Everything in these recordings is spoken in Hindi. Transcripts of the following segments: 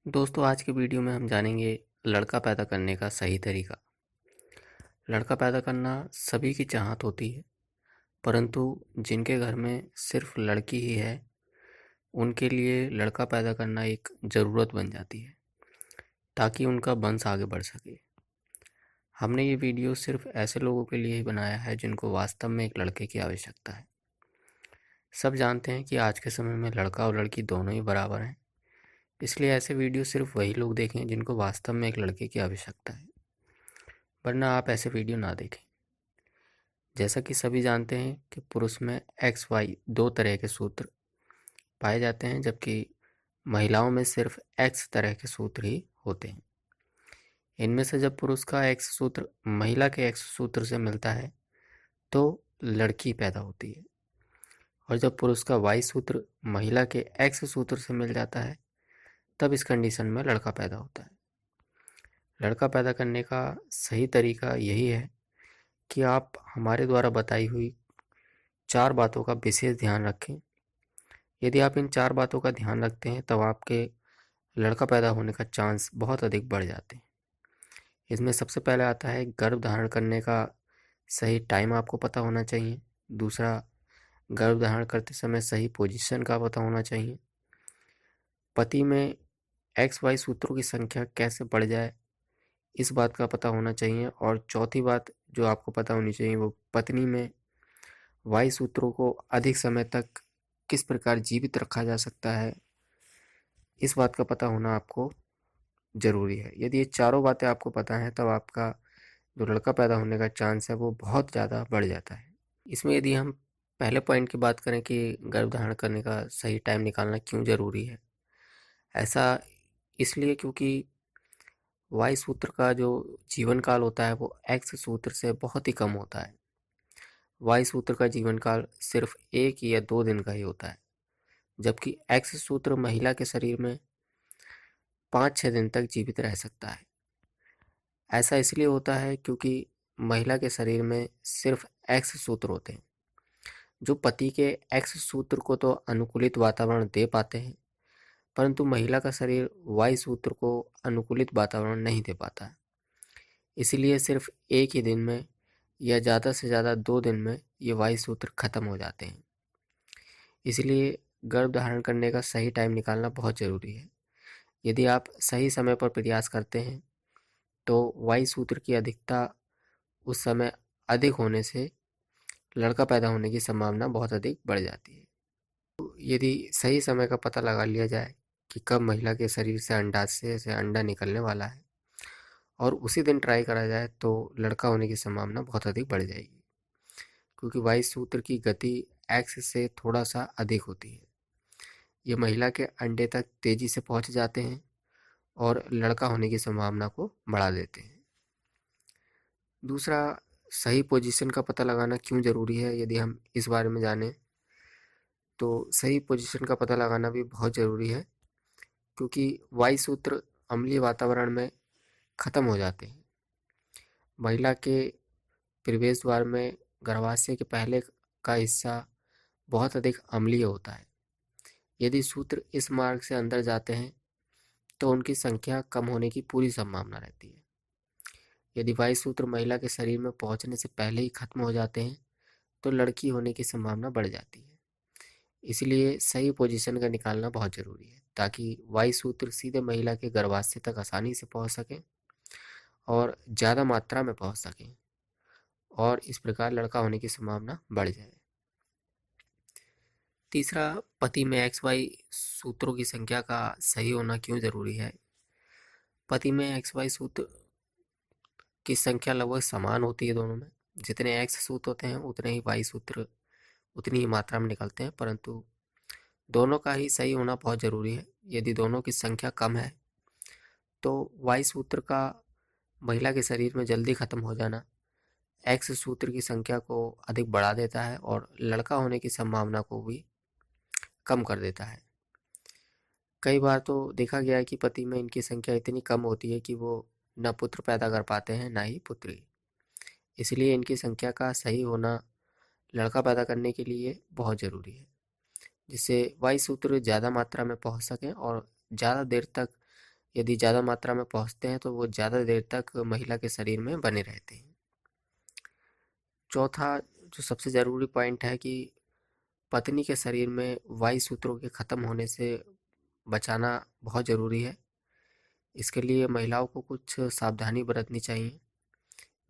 दोस्तों आज के वीडियो में हम जानेंगे लड़का पैदा करने का सही तरीका। लड़का पैदा करना सभी की चाहत होती है, परंतु जिनके घर में सिर्फ लड़की ही है, उनके लिए लड़का पैदा करना एक ज़रूरत बन जाती है ताकि उनका वंश आगे बढ़ सके। हमने ये वीडियो सिर्फ ऐसे लोगों के लिए ही बनाया है जिनको वास्तव में एक लड़के की आवश्यकता है। सब जानते हैं कि आज के समय में लड़का और लड़की दोनों ही बराबर हैं, इसलिए ऐसे वीडियो सिर्फ वही लोग देखें जिनको वास्तव में एक लड़के की आवश्यकता है, वरना आप ऐसे वीडियो ना देखें। जैसा कि सभी जानते हैं कि पुरुष में एक्स वाई दो तरह के सूत्र पाए जाते हैं, जबकि महिलाओं में सिर्फ एक्स तरह के सूत्र ही होते हैं। इनमें से जब पुरुष का एक्स सूत्र महिला के एक्स सूत्र से मिलता है तो लड़की पैदा होती है, और जब पुरुष का वाई सूत्र महिला के एक्स सूत्र से मिल जाता है तब इस कंडीशन में लड़का पैदा होता है। लड़का पैदा करने का सही तरीका यही है कि आप हमारे द्वारा बताई हुई 4 बातों का विशेष ध्यान रखें। यदि आप इन 4 बातों का ध्यान रखते हैं तब आपके लड़का पैदा होने का चांस बहुत अधिक बढ़ जाते हैं। इसमें सबसे पहले आता है गर्भ धारण करने का सही टाइम आपको पता होना चाहिए। दूसरा, गर्भ धारण करते समय सही पोजीशन का पता होना चाहिए। पति में एक्स वाई सूत्रों की संख्या कैसे बढ़ जाए, इस बात का पता होना चाहिए। और चौथी बात जो आपको पता होनी चाहिए वो पत्नी में वाई सूत्रों को अधिक समय तक किस प्रकार जीवित रखा जा सकता है, इस बात का पता होना आपको ज़रूरी है। यदि ये चारों बातें आपको पता हैं तब आपका जो लड़का पैदा होने का चांस है वो बहुत ज़्यादा बढ़ जाता है। इसमें यदि हम पहले पॉइंट की बात करें कि गर्भ धारण करने का सही टाइम निकालना क्यों ज़रूरी है, ऐसा इसलिए क्योंकि वाई सूत्र का जो जीवन काल होता है वो एक्स सूत्र से बहुत ही कम होता है। वाई सूत्र का जीवन काल सिर्फ 1 या 2 दिन का ही होता है, जबकि एक्स सूत्र महिला के शरीर में 5-6 दिन तक जीवित रह सकता है। ऐसा इसलिए होता है क्योंकि महिला के शरीर में सिर्फ एक्स सूत्र होते हैं, जो पति के एक्स सूत्र को तो अनुकूलित वातावरण दे पाते हैं, परंतु महिला का शरीर वाई सूत्र को अनुकूलित वातावरण नहीं दे पाता है। इसीलिए सिर्फ 1 ही दिन में या ज़्यादा से ज़्यादा 2 दिन में ये वाई सूत्र खत्म हो जाते हैं। इसलिए गर्भ धारण करने का सही टाइम निकालना बहुत ज़रूरी है। यदि आप सही समय पर प्रयास करते हैं तो वाई सूत्र की अधिकता उस समय अधिक होने से लड़का पैदा होने की संभावना बहुत अधिक बढ़ जाती है। तो यदि सही समय का पता लगा लिया जाए कि कब महिला के शरीर से अंडाशय से अंडा निकलने वाला है और उसी दिन ट्राई करा जाए तो लड़का होने की संभावना बहुत अधिक बढ़ जाएगी, क्योंकि वाई सूत्र की गति एक्स से थोड़ा सा अधिक होती है। ये महिला के अंडे तक तेजी से पहुंच जाते हैं और लड़का होने की संभावना को बढ़ा देते हैं। दूसरा, सही पोजीशन का पता लगाना क्यों ज़रूरी है, यदि हम इस बारे में जानें तो सही पोजीशन का पता लगाना भी बहुत ज़रूरी है, क्योंकि वाई सूत्र अम्लीय वातावरण में ख़त्म हो जाते हैं। महिला के प्रवेश द्वार में गर्भाशय के पहले का हिस्सा बहुत अधिक अम्लीय होता है। यदि सूत्र इस मार्ग से अंदर जाते हैं तो उनकी संख्या कम होने की पूरी संभावना रहती है। यदि वाई सूत्र महिला के शरीर में पहुंचने से पहले ही खत्म हो जाते हैं तो लड़की होने की संभावना बढ़ जाती है। इसलिए सही पोजीशन का निकालना बहुत ज़रूरी है ताकि वाई सूत्र सीधे महिला के गर्भाशय तक आसानी से पहुंच सकें और ज़्यादा मात्रा में पहुंच सकें, और इस प्रकार लड़का होने की संभावना बढ़ जाए। तीसरा, पति में एक्स वाई सूत्रों की संख्या का सही होना क्यों ज़रूरी है। पति में एक्स वाई सूत्र की संख्या लगभग समान होती है दोनों में। जितने एक्स सूत्र होते हैं उतने ही वाई सूत्र उतनी ही मात्रा में निकलते हैं, परंतु दोनों का ही सही होना बहुत ज़रूरी है। यदि दोनों की संख्या कम है तो वाई सूत्र का महिला के शरीर में जल्दी ख़त्म हो जाना एक्स सूत्र की संख्या को अधिक बढ़ा देता है और लड़का होने की संभावना को भी कम कर देता है। कई बार तो देखा गया है कि पति में इनकी संख्या इतनी कम होती है कि वो न पुत्र पैदा कर पाते हैं न ही पुत्री। इसलिए इनकी संख्या का सही होना लड़का पैदा करने के लिए बहुत ज़रूरी है, जिससे वाई सूत्र ज़्यादा मात्रा में पहुंच सकें और ज़्यादा देर तक यदि ज़्यादा मात्रा में पहुँचते हैं तो वो ज़्यादा देर तक महिला के शरीर में बने रहते हैं। चौथा जो सबसे ज़रूरी पॉइंट है कि पत्नी के शरीर में वायु सूत्रों के ख़त्म होने से बचाना बहुत ज़रूरी है। इसके लिए महिलाओं को कुछ सावधानी बरतनी चाहिए,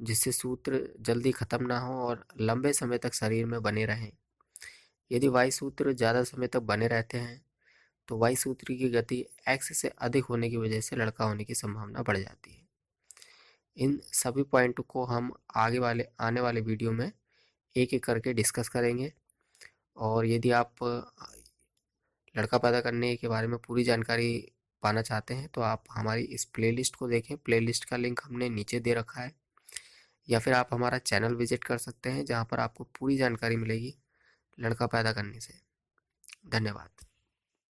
जिससे सूत्र जल्दी ख़त्म ना हो और लंबे समय तक शरीर में बने रहें। यदि वायु सूत्र ज़्यादा समय तक बने रहते हैं तो वायु सूत्र की गति एक्स से अधिक होने की वजह से लड़का होने की संभावना बढ़ जाती है। इन सभी पॉइंट को हम आने वाले वीडियो में एक एक करके डिस्कस करेंगे। और यदि आप लड़का पैदा करने के बारे में पूरी जानकारी पाना चाहते हैं तो आप हमारी इस प्लेलिस्ट को देखें। प्लेलिस्ट का लिंक हमने नीचे दे रखा है, या फिर आप हमारा चैनल विजिट कर सकते हैं, जहां पर आपको पूरी जानकारी मिलेगी लड़का पैदा करने से। धन्यवाद।